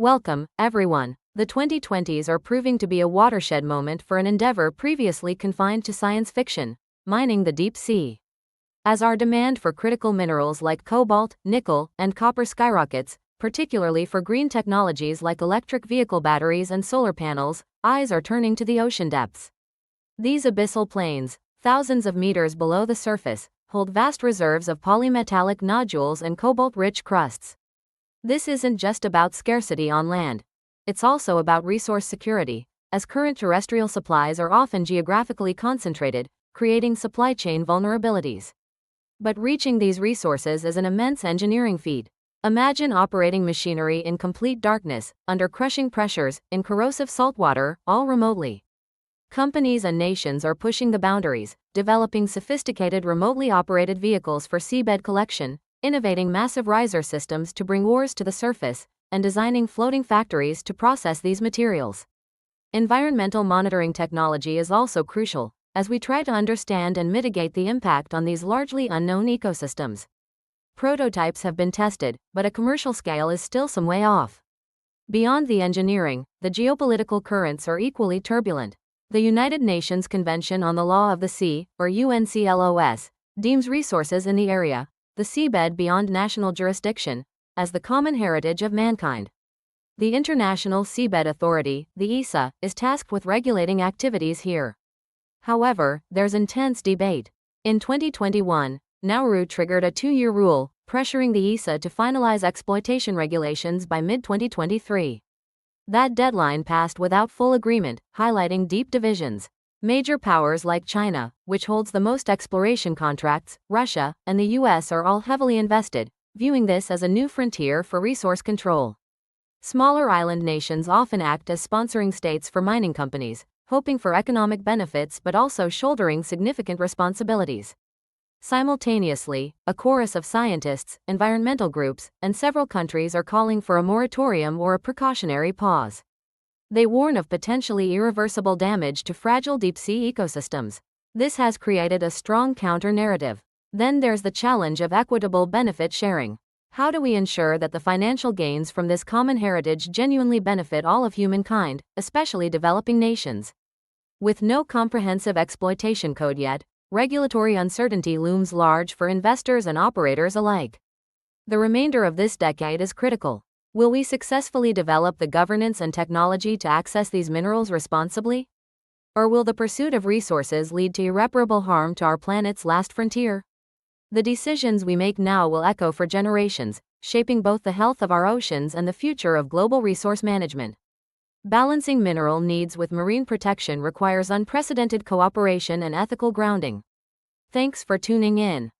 Welcome, everyone. The 2020s are proving to be a watershed moment for an endeavor previously confined to science fiction, mining the deep sea. As our demand for critical minerals like cobalt, nickel, and copper skyrockets, particularly for green technologies like electric vehicle batteries and solar panels, eyes are turning to the ocean depths. These abyssal plains, thousands of meters below the surface, hold vast reserves of polymetallic nodules and cobalt-rich crusts. This isn't just about scarcity on land. It's also about resource security, as current terrestrial supplies are often geographically concentrated, creating supply chain vulnerabilities. But reaching these resources is an immense engineering feat. Imagine operating machinery in complete darkness, under crushing pressures, in corrosive saltwater, all remotely. Companies and nations are pushing the boundaries, developing sophisticated remotely operated vehicles for seabed collection, innovating massive riser systems to bring ores to the surface, and designing floating factories to process these materials. Environmental monitoring technology is also crucial, as we try to understand and mitigate the impact on these largely unknown ecosystems. Prototypes have been tested, but a commercial scale is still some way off. Beyond the engineering, the geopolitical currents are equally turbulent. The United Nations Convention on the Law of the Sea, or UNCLOS, deems resources in the area, the seabed beyond national jurisdiction, as the common heritage of mankind. The International Seabed Authority, the ISA, is tasked with regulating activities here. However, there's intense debate. In 2021, Nauru triggered a 2-year rule, pressuring the ISA to finalize exploitation regulations by mid-2023. That deadline passed without full agreement, highlighting deep divisions. Major powers like China, which holds the most exploration contracts, Russia, and the US are all heavily invested, viewing this as a new frontier for resource control. Smaller island nations often act as sponsoring states for mining companies, hoping for economic benefits but also shouldering significant responsibilities. Simultaneously, a chorus of scientists, environmental groups, and several countries are calling for a moratorium or a precautionary pause. They warn of potentially irreversible damage to fragile deep-sea ecosystems. This has created a strong counter-narrative. Then there's the challenge of equitable benefit sharing. How do we ensure that the financial gains from this common heritage genuinely benefit all of humankind, especially developing nations? With no comprehensive exploitation code yet, regulatory uncertainty looms large for investors and operators alike. The remainder of this decade is critical. Will we successfully develop the governance and technology to access these minerals responsibly? Or will the pursuit of resources lead to irreparable harm to our planet's last frontier? The decisions we make now will echo for generations, shaping both the health of our oceans and the future of global resource management. Balancing mineral needs with marine protection requires unprecedented cooperation and ethical grounding. Thanks for tuning in.